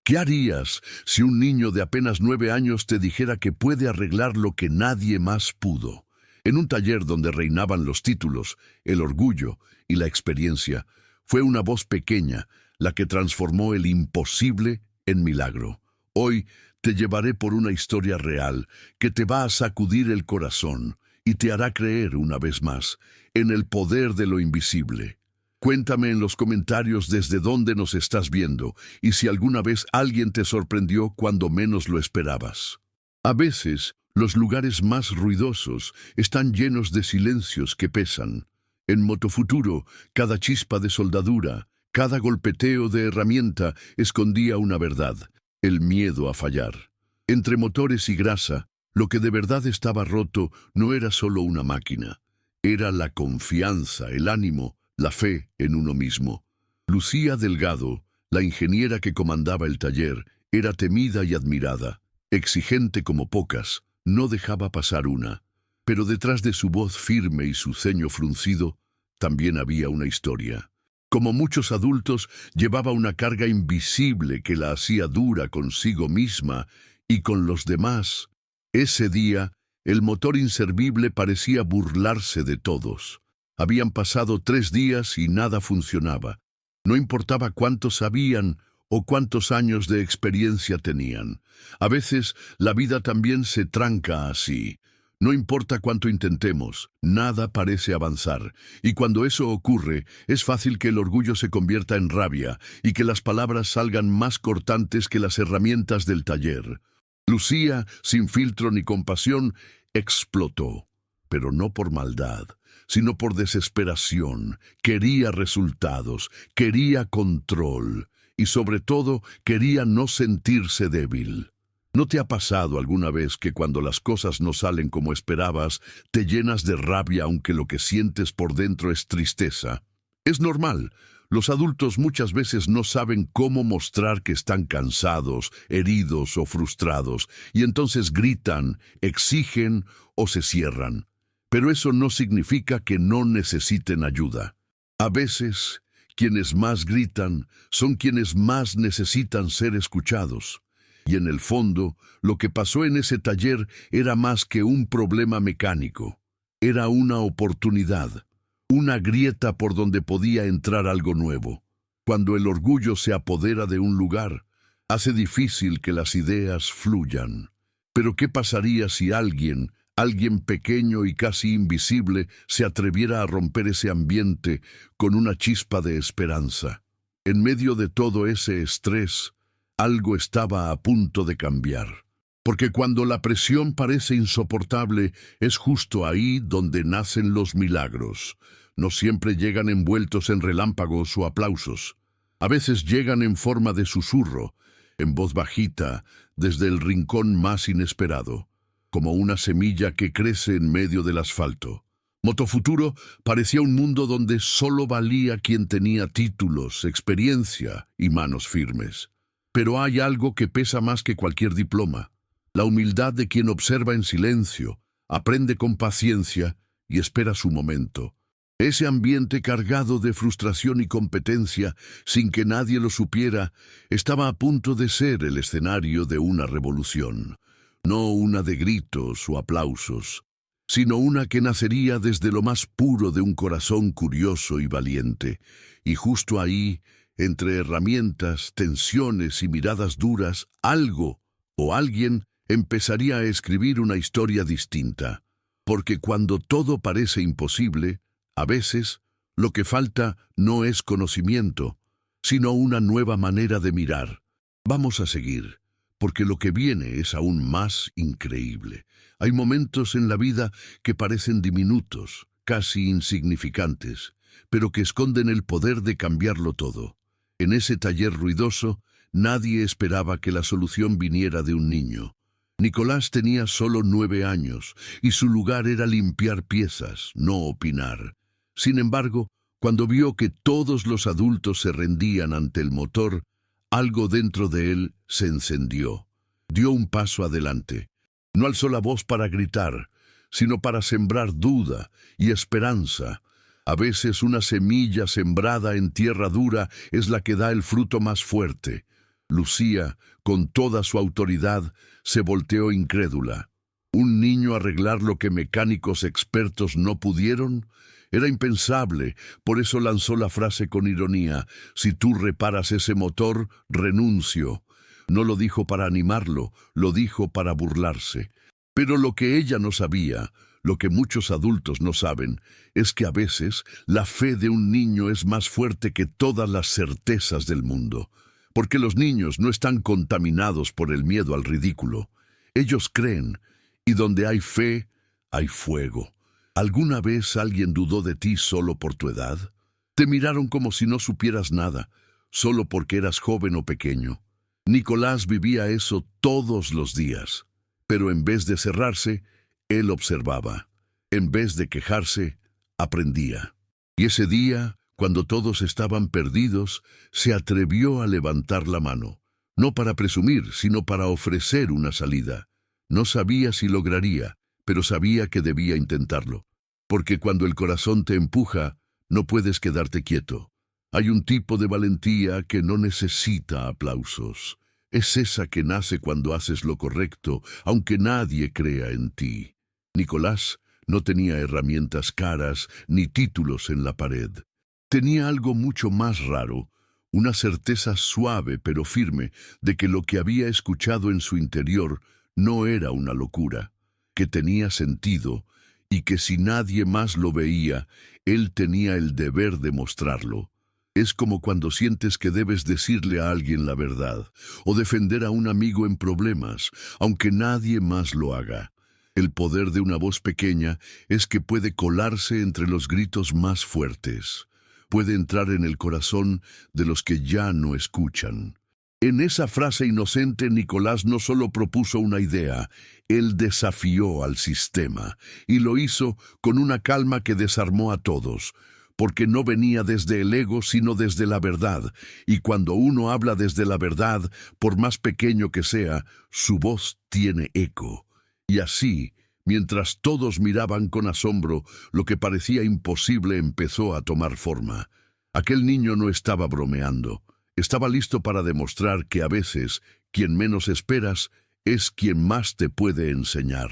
¿Qué harías si un niño de apenas 9 años te dijera que puede arreglar lo que nadie más pudo? En un taller donde reinaban los títulos, el orgullo y la experiencia, fue una voz pequeña la que transformó el imposible en milagro. Hoy te llevaré por una historia real que te va a sacudir el corazón y te hará creer una vez más en el poder de lo invisible. Cuéntame en los comentarios desde dónde nos estás viendo y si alguna vez alguien te sorprendió cuando menos lo esperabas. A veces, los lugares más ruidosos están llenos de silencios que pesan. En Motofuturo, cada chispa de soldadura, cada golpeteo de herramienta escondía una verdad: el miedo a fallar. Entre motores y grasa, lo que de verdad estaba roto no era solo una máquina. Era la confianza, el ánimo, la fe en uno mismo. Lucía Delgado, la ingeniera que comandaba el taller, era temida y admirada. Exigente como pocas, no dejaba pasar una. Pero detrás de su voz firme y su ceño fruncido, también había una historia. Como muchos adultos, llevaba una carga invisible que la hacía dura consigo misma y con los demás. Ese día, el motor inservible parecía burlarse de todos. Habían pasado 3 días y nada funcionaba. No importaba cuántos sabían o cuántos años de experiencia tenían. A veces, la vida también se tranca así. No importa cuánto intentemos, nada parece avanzar. Y cuando eso ocurre, es fácil que el orgullo se convierta en rabia y que las palabras salgan más cortantes que las herramientas del taller. Lucía, sin filtro ni compasión, explotó. Pero no por maldad, sino por desesperación. Quería resultados, quería control y sobre todo quería no sentirse débil. ¿No te ha pasado alguna vez que cuando las cosas no salen como esperabas, te llenas de rabia aunque lo que sientes por dentro es tristeza? Es normal. Los adultos muchas veces no saben cómo mostrar que están cansados, heridos o frustrados, y entonces gritan, exigen o se cierran. Pero eso no significa que no necesiten ayuda. A veces, quienes más gritan son quienes más necesitan ser escuchados. Y en el fondo, lo que pasó en ese taller era más que un problema mecánico. Era una oportunidad, una grieta por donde podía entrar algo nuevo. Cuando el orgullo se apodera de un lugar, hace difícil que las ideas fluyan. Pero ¿qué pasaría si alguien pequeño y casi invisible, se atreviera a romper ese ambiente con una chispa de esperanza? En medio de todo ese estrés, algo estaba a punto de cambiar. Porque cuando la presión parece insoportable, es justo ahí donde nacen los milagros. No siempre llegan envueltos en relámpagos o aplausos. A veces llegan en forma de susurro, en voz bajita, desde el rincón más inesperado, como una semilla que crece en medio del asfalto. Motofuturo parecía un mundo donde solo valía quien tenía títulos, experiencia y manos firmes. Pero hay algo que pesa más que cualquier diploma: la humildad de quien observa en silencio, aprende con paciencia y espera su momento. Ese ambiente cargado de frustración y competencia, sin que nadie lo supiera, estaba a punto de ser el escenario de una revolución. No una de gritos o aplausos, sino una que nacería desde lo más puro de un corazón curioso y valiente. Y justo ahí, entre herramientas, tensiones y miradas duras, algo o alguien empezaría a escribir una historia distinta. Porque cuando todo parece imposible, a veces lo que falta no es conocimiento, sino una nueva manera de mirar. Vamos a seguir, porque lo que viene es aún más increíble. Hay momentos en la vida que parecen diminutos, casi insignificantes, pero que esconden el poder de cambiarlo todo. En ese taller ruidoso, nadie esperaba que la solución viniera de un niño. Nicolás tenía solo 9 años, y su lugar era limpiar piezas, no opinar. Sin embargo, cuando vio que todos los adultos se rendían ante el motor, algo dentro de él se encendió. Dio un paso adelante. No alzó la voz para gritar, sino para sembrar duda y esperanza. A veces una semilla sembrada en tierra dura es la que da el fruto más fuerte. Lucía, con toda su autoridad, se volteó incrédula. ¿Un niño arreglar lo que mecánicos expertos no pudieron? Era impensable, por eso lanzó la frase con ironía: si tú reparas ese motor, renuncio. No lo dijo para animarlo, lo dijo para burlarse. Pero lo que ella no sabía, lo que muchos adultos no saben, es que a veces la fe de un niño es más fuerte que todas las certezas del mundo. Porque los niños no están contaminados por el miedo al ridículo. Ellos creen, y donde hay fe, hay fuego. ¿Alguna vez alguien dudó de ti solo por tu edad? Te miraron como si no supieras nada, solo porque eras joven o pequeño. Nicolás vivía eso todos los días, pero en vez de cerrarse, él observaba. En vez de quejarse, aprendía. Y ese día, cuando todos estaban perdidos, se atrevió a levantar la mano, no para presumir, sino para ofrecer una salida. No sabía si lograría, pero sabía que debía intentarlo. Porque cuando el corazón te empuja, no puedes quedarte quieto. Hay un tipo de valentía que no necesita aplausos. Es esa que nace cuando haces lo correcto, aunque nadie crea en ti. Nicolás no tenía herramientas caras ni títulos en la pared. Tenía algo mucho más raro, una certeza suave pero firme de que lo que había escuchado en su interior no era una locura, que tenía sentido y que si nadie más lo veía, él tenía el deber de mostrarlo. Es como cuando sientes que debes decirle a alguien la verdad o defender a un amigo en problemas, aunque nadie más lo haga. El poder de una voz pequeña es que puede colarse entre los gritos más fuertes. Puede entrar en el corazón de los que ya no escuchan. En esa frase inocente, Nicolás no solo propuso una idea, él desafió al sistema, y lo hizo con una calma que desarmó a todos, porque no venía desde el ego, sino desde la verdad, y cuando uno habla desde la verdad, por más pequeño que sea, su voz tiene eco. Y así, mientras todos miraban con asombro, lo que parecía imposible empezó a tomar forma. Aquel niño no estaba bromeando. Estaba listo para demostrar que a veces, quien menos esperas, es quien más te puede enseñar.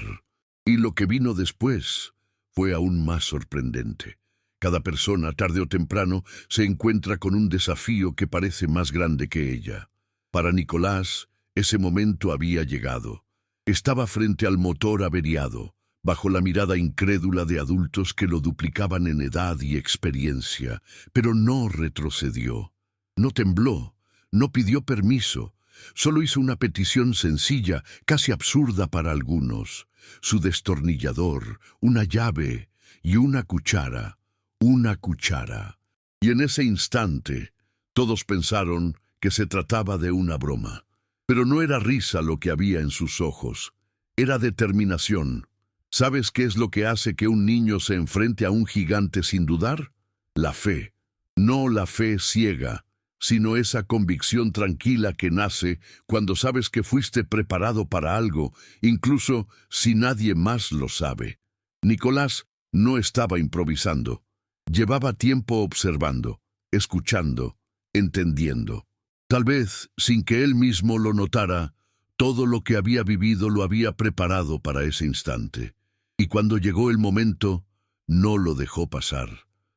Y lo que vino después fue aún más sorprendente. Cada persona, tarde o temprano, se encuentra con un desafío que parece más grande que ella. Para Nicolás, ese momento había llegado. Estaba frente al motor averiado, bajo la mirada incrédula de adultos que lo duplicaban en edad y experiencia, pero no retrocedió. No tembló, no pidió permiso, solo hizo una petición sencilla, casi absurda para algunos. Su destornillador, una llave y una cuchara. Una cuchara. Y en ese instante, todos pensaron que se trataba de una broma. Pero no era risa lo que había en sus ojos, era determinación. ¿Sabes qué es lo que hace que un niño se enfrente a un gigante sin dudar? La fe. No la fe ciega, sino esa convicción tranquila que nace cuando sabes que fuiste preparado para algo, incluso si nadie más lo sabe. Nicolás no estaba improvisando. Llevaba tiempo observando, escuchando, entendiendo. Tal vez, sin que él mismo lo notara, todo lo que había vivido lo había preparado para ese instante. Y cuando llegó el momento, no lo dejó pasar.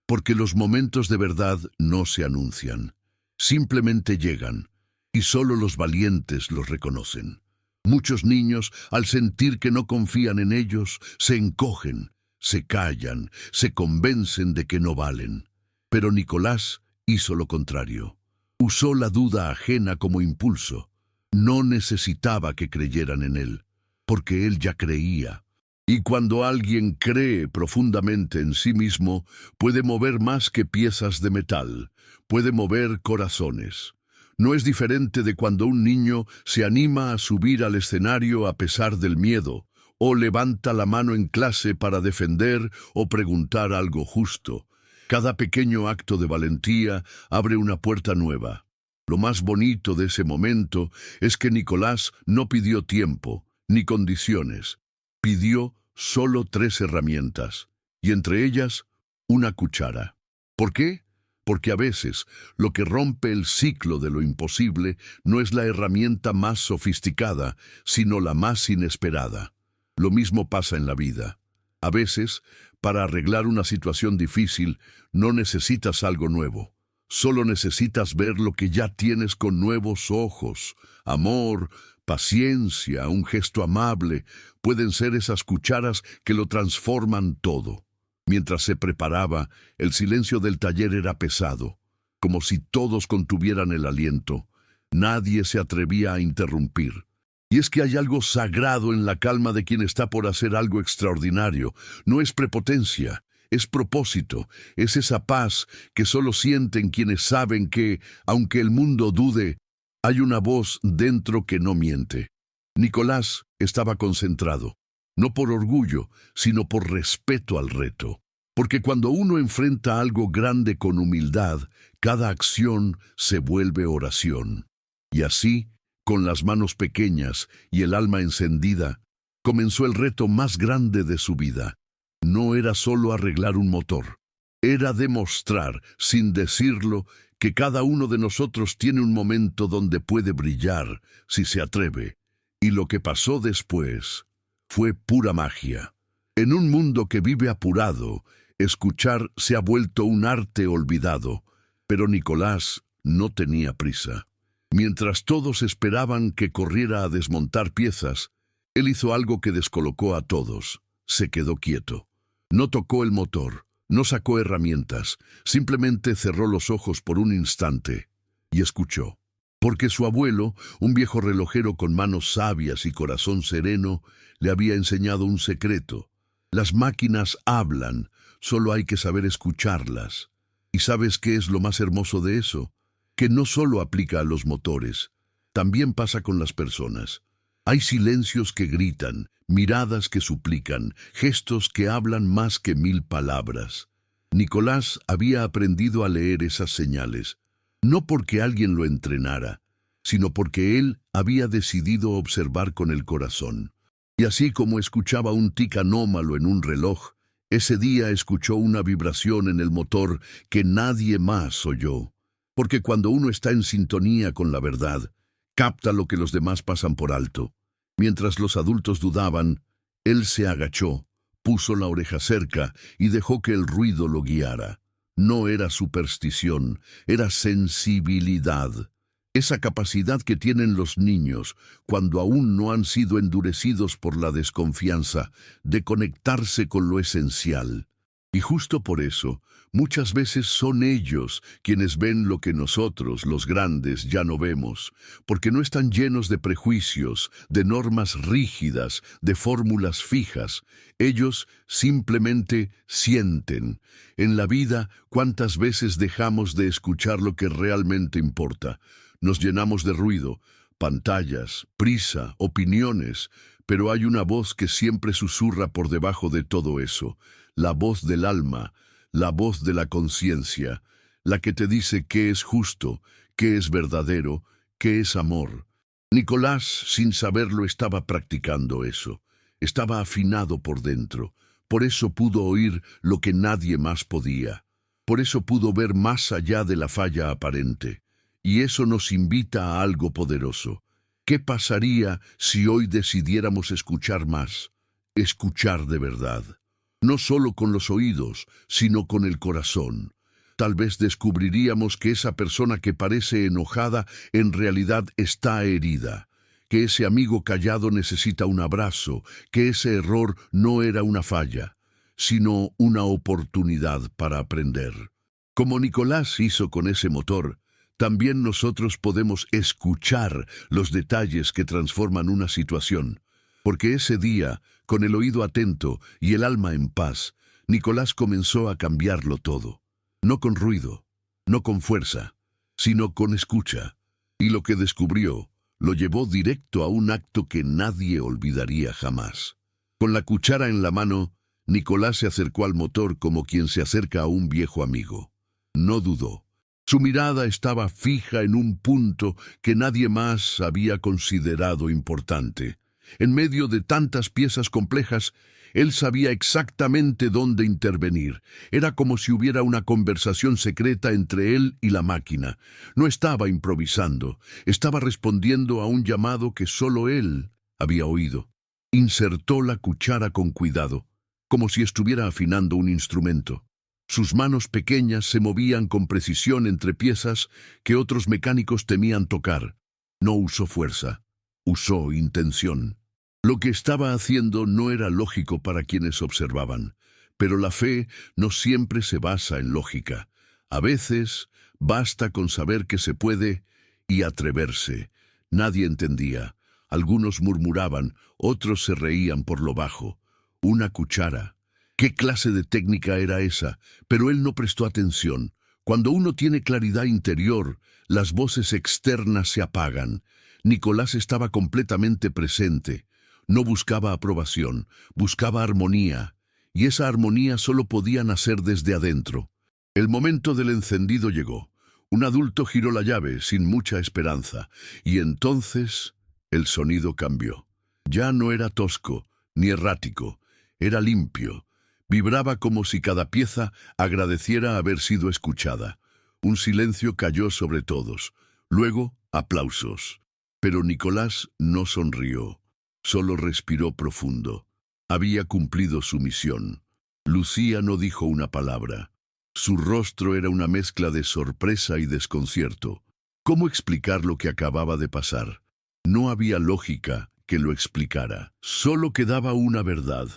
Porque los momentos de verdad no se anuncian. Simplemente llegan, y solo los valientes los reconocen. Muchos niños, al sentir que no confían en ellos, se encogen, se callan, se convencen de que no valen. Pero Nicolás hizo lo contrario. Usó la duda ajena como impulso. No necesitaba que creyeran en él, porque él ya creía. Y cuando alguien cree profundamente en sí mismo, puede mover más que piezas de metal, puede mover corazones. No es diferente de cuando un niño se anima a subir al escenario a pesar del miedo, o levanta la mano en clase para defender o preguntar algo justo. Cada pequeño acto de valentía abre una puerta nueva. Lo más bonito de ese momento es que Nicolás no pidió tiempo, ni condiciones. Pidió solo 3 herramientas, y entre ellas, una cuchara. ¿Por qué? porque a veces lo que rompe el ciclo de lo imposible no es la herramienta más sofisticada, sino la más inesperada. Lo mismo pasa en la vida. A veces, para arreglar una situación difícil, no necesitas algo nuevo. Solo necesitas ver lo que ya tienes con nuevos ojos. Amor, paciencia, un gesto amable, pueden ser esas cucharas que lo transforman todo. Mientras se preparaba, el silencio del taller era pesado, como si todos contuvieran el aliento. Nadie se atrevía a interrumpir. Y es que hay algo sagrado en la calma de quien está por hacer algo extraordinario. No es prepotencia, es propósito, es esa paz que solo sienten quienes saben que, aunque el mundo dude, hay una voz dentro que no miente. Nicolás estaba concentrado, no por orgullo, sino por respeto al reto. Porque cuando uno enfrenta algo grande con humildad, cada acción se vuelve oración. Y así, con las manos pequeñas y el alma encendida, comenzó el reto más grande de su vida. No era solo arreglar un motor. Era demostrar, sin decirlo, que cada uno de nosotros tiene un momento donde puede brillar, si se atreve. Y lo que pasó después fue pura magia. En un mundo que vive apurado, escuchar se ha vuelto un arte olvidado. Pero Nicolás no tenía prisa. Mientras todos esperaban que corriera a desmontar piezas, él hizo algo que descolocó a todos. Se quedó quieto. No tocó el motor, no sacó herramientas, simplemente cerró los ojos por un instante y escuchó. Porque su abuelo, un viejo relojero con manos sabias y corazón sereno, le había enseñado un secreto. Las máquinas hablan, solo hay que saber escucharlas. ¿Y sabes qué es lo más hermoso de eso? Que no solo aplica a los motores, también pasa con las personas. Hay silencios que gritan, miradas que suplican, gestos que hablan más que 1000 palabras. Nicolás había aprendido a leer esas señales, no porque alguien lo entrenara, sino porque él había decidido observar con el corazón. Y así como escuchaba un tic anómalo en un reloj, ese día escuchó una vibración en el motor que nadie más oyó. Porque cuando uno está en sintonía con la verdad, capta lo que los demás pasan por alto. Mientras los adultos dudaban, él se agachó, puso la oreja cerca y dejó que el ruido lo guiara. No era superstición, era sensibilidad. Esa capacidad que tienen los niños, cuando aún no han sido endurecidos por la desconfianza, de conectarse con lo esencial. Y justo por eso, muchas veces son ellos quienes ven lo que nosotros, los grandes, ya no vemos, porque no están llenos de prejuicios, de normas rígidas, de fórmulas fijas. Ellos simplemente sienten. En la vida, ¿cuántas veces dejamos de escuchar lo que realmente importa? Nos llenamos de ruido, pantallas, prisa, opiniones, pero hay una voz que siempre susurra por debajo de todo eso, la voz del alma, la voz de la conciencia, la que te dice qué es justo, qué es verdadero, qué es amor. Nicolás, sin saberlo, estaba practicando eso. Estaba afinado por dentro. Por eso pudo oír lo que nadie más podía. Por eso pudo ver más allá de la falla aparente. Y eso nos invita a algo poderoso. ¿Qué pasaría si hoy decidiéramos escuchar más? Escuchar de verdad. No solo con los oídos, sino con el corazón. Tal vez descubriríamos que esa persona que parece enojada en realidad está herida, que ese amigo callado necesita un abrazo, que ese error no era una falla, sino una oportunidad para aprender. Como Nicolás hizo con ese motor, también nosotros podemos escuchar los detalles que transforman una situación. Porque ese día, con el oído atento y el alma en paz, Nicolás comenzó a cambiarlo todo. No con ruido, no con fuerza, sino con escucha. Y lo que descubrió lo llevó directo a un acto que nadie olvidaría jamás. Con la cuchara en la mano, Nicolás se acercó al motor como quien se acerca a un viejo amigo. No dudó. Su mirada estaba fija en un punto que nadie más había considerado importante. En medio de tantas piezas complejas, Él sabía exactamente dónde intervenir. Era como si hubiera una conversación secreta entre él y la máquina. No estaba improvisando, estaba respondiendo a un llamado que solo él había oído. Insertó la cuchara con cuidado, como si estuviera afinando un instrumento. Sus manos pequeñas se movían con precisión entre piezas que otros mecánicos temían tocar. No usó fuerza, usó intención. Lo que estaba haciendo no era lógico para quienes observaban, pero la fe no siempre se basa en lógica. A veces basta con saber que se puede y atreverse. Nadie entendía. Algunos murmuraban, otros se reían por lo bajo. Una cuchara. ¿Qué clase de técnica era esa? Pero él no prestó atención. Cuando uno tiene claridad interior, las voces externas se apagan. Nicolás estaba completamente presente. No buscaba aprobación, buscaba armonía. Y esa armonía solo podía nacer desde adentro. El momento del encendido llegó. Un adulto giró la llave sin mucha esperanza. Y entonces el sonido cambió. Ya no era tosco, ni errático. Era limpio. Vibraba como si cada pieza agradeciera haber sido escuchada. Un silencio cayó sobre todos. Luego, aplausos. Pero Nicolás no sonrió. Solo respiró profundo. Había cumplido su misión. Lucía no dijo una palabra. Su rostro era una mezcla de sorpresa y desconcierto. ¿Cómo explicar lo que acababa de pasar? No había lógica que lo explicara. Solo quedaba una verdad.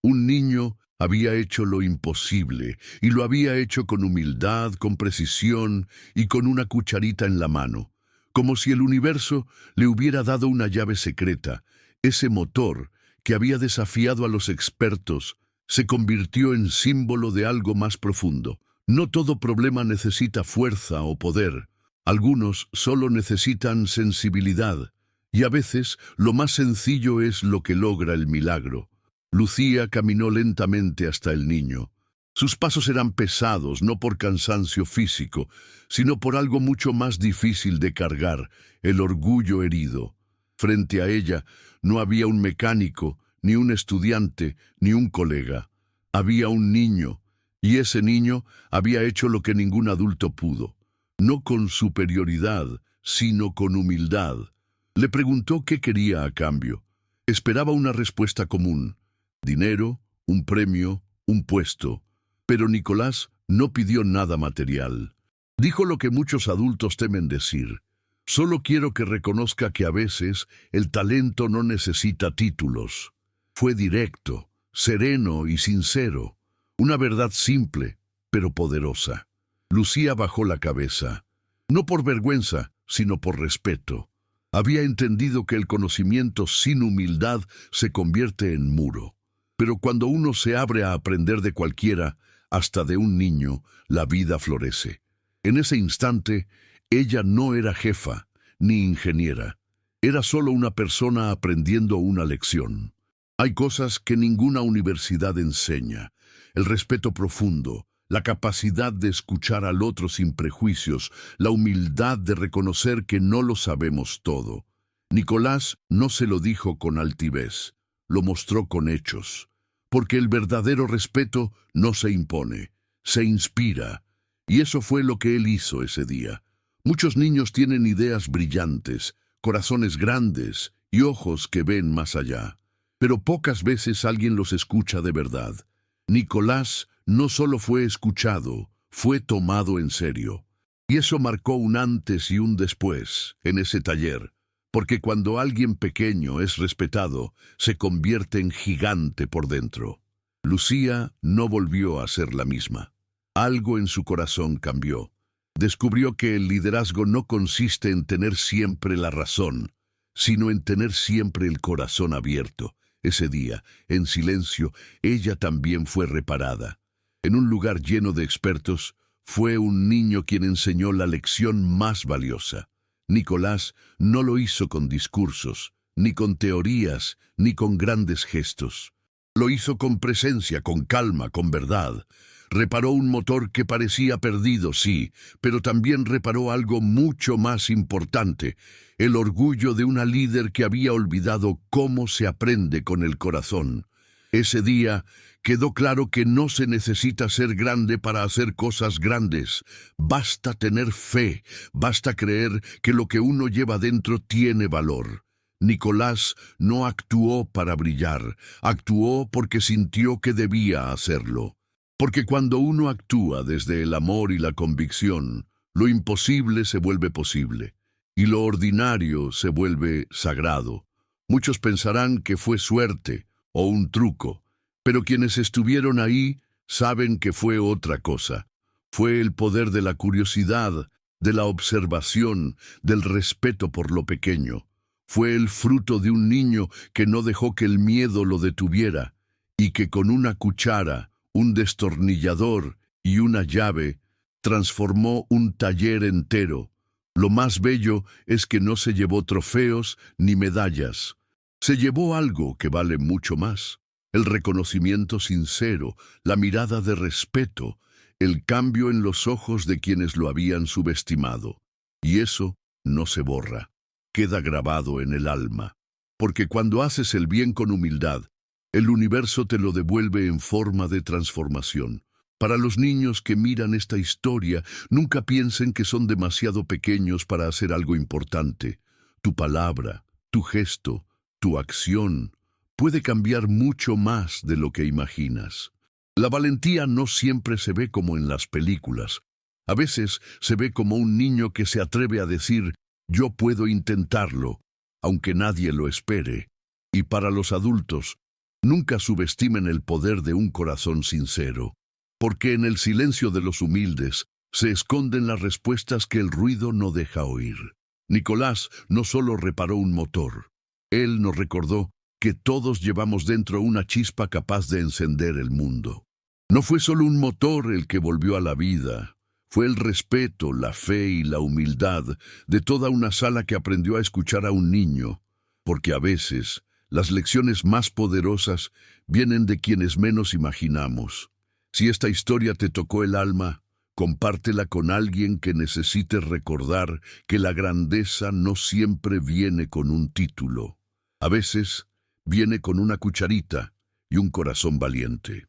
Un niño había hecho lo imposible, y lo había hecho con humildad, con precisión y con una cucharita en la mano, como si el universo le hubiera dado una llave secreta. Ese motor, que había desafiado a los expertos, se convirtió en símbolo de algo más profundo. No todo problema necesita fuerza o poder. Algunos solo necesitan sensibilidad, y a veces lo más sencillo es lo que logra el milagro. Lucía caminó lentamente hasta el niño. Sus pasos eran pesados, no por cansancio físico, sino por algo mucho más difícil de cargar, el orgullo herido. Frente a ella no había un mecánico, ni un estudiante, ni un colega. Había un niño, y ese niño había hecho lo que ningún adulto pudo. No con superioridad, sino con humildad. Le preguntó qué quería a cambio. Esperaba una respuesta común. Dinero, un premio, un puesto. Pero Nicolás no pidió nada material. Dijo lo que muchos adultos temen decir. Solo quiero que reconozca que a veces el talento no necesita títulos. Fue directo, sereno y sincero. Una verdad simple, pero poderosa. Lucía bajó la cabeza. No por vergüenza, sino por respeto. Había entendido que el conocimiento sin humildad se convierte en muro. Pero cuando uno se abre a aprender de cualquiera, hasta de un niño, la vida florece. En ese instante, ella no era jefa, ni ingeniera. Era solo una persona aprendiendo una lección. Hay cosas que ninguna universidad enseña. El respeto profundo, la capacidad de escuchar al otro sin prejuicios, la humildad de reconocer que no lo sabemos todo. Nicolás no se lo dijo con altivez, lo mostró con hechos. Porque el verdadero respeto no se impone, se inspira. Y eso fue lo que él hizo ese día. Muchos niños tienen ideas brillantes, corazones grandes y ojos que ven más allá. Pero pocas veces alguien los escucha de verdad. Nicolás no solo fue escuchado, fue tomado en serio. Y eso marcó un antes y un después en ese taller. Porque cuando alguien pequeño es respetado, se convierte en gigante por dentro. Lucía no volvió a ser la misma. Algo en su corazón cambió. Descubrió que el liderazgo no consiste en tener siempre la razón, sino en tener siempre el corazón abierto. Ese día, en silencio, ella también fue reparada. En un lugar lleno de expertos, fue un niño quien enseñó la lección más valiosa. Nicolás no lo hizo con discursos, ni con teorías, ni con grandes gestos. Lo hizo con presencia, con calma, con verdad. Reparó un motor que parecía perdido, sí, pero también reparó algo mucho más importante, el orgullo de una líder que había olvidado cómo se aprende con el corazón. Ese día quedó claro que no se necesita ser grande para hacer cosas grandes. Basta tener fe, basta creer que lo que uno lleva dentro tiene valor. Nicolás no actuó para brillar, actuó porque sintió que debía hacerlo. Porque cuando uno actúa desde el amor y la convicción, lo imposible se vuelve posible, y lo ordinario se vuelve sagrado. Muchos pensarán que fue suerte o un truco, pero quienes estuvieron ahí saben que fue otra cosa. Fue el poder de la curiosidad, de la observación, del respeto por lo pequeño. Fue el fruto de un niño que no dejó que el miedo lo detuviera, y que con una cuchara, un destornillador y una llave transformó un taller entero. Lo más bello es que no se llevó trofeos ni medallas. Se llevó algo que vale mucho más: el reconocimiento sincero, la mirada de respeto, el cambio en los ojos de quienes lo habían subestimado. Y eso no se borra, queda grabado en el alma. Porque cuando haces el bien con humildad, el universo te lo devuelve en forma de transformación. Para los niños que miran esta historia, nunca piensen que son demasiado pequeños para hacer algo importante. Tu palabra, tu gesto, tu acción puede cambiar mucho más de lo que imaginas. La valentía no siempre se ve como en las películas. A veces se ve como un niño que se atreve a decir: yo puedo intentarlo, aunque nadie lo espere. Y para los adultos, nunca subestimen el poder de un corazón sincero, porque en el silencio de los humildes se esconden las respuestas que el ruido no deja oír. Nicolás no solo reparó un motor, él nos recordó que todos llevamos dentro una chispa capaz de encender el mundo. No fue solo un motor el que volvió a la vida, fue el respeto, la fe y la humildad de toda una sala que aprendió a escuchar a un niño, porque a veces las lecciones más poderosas vienen de quienes menos imaginamos. Si esta historia te tocó el alma, compártela con alguien que necesite recordar que la grandeza no siempre viene con un título. A veces viene con una cucharita y un corazón valiente.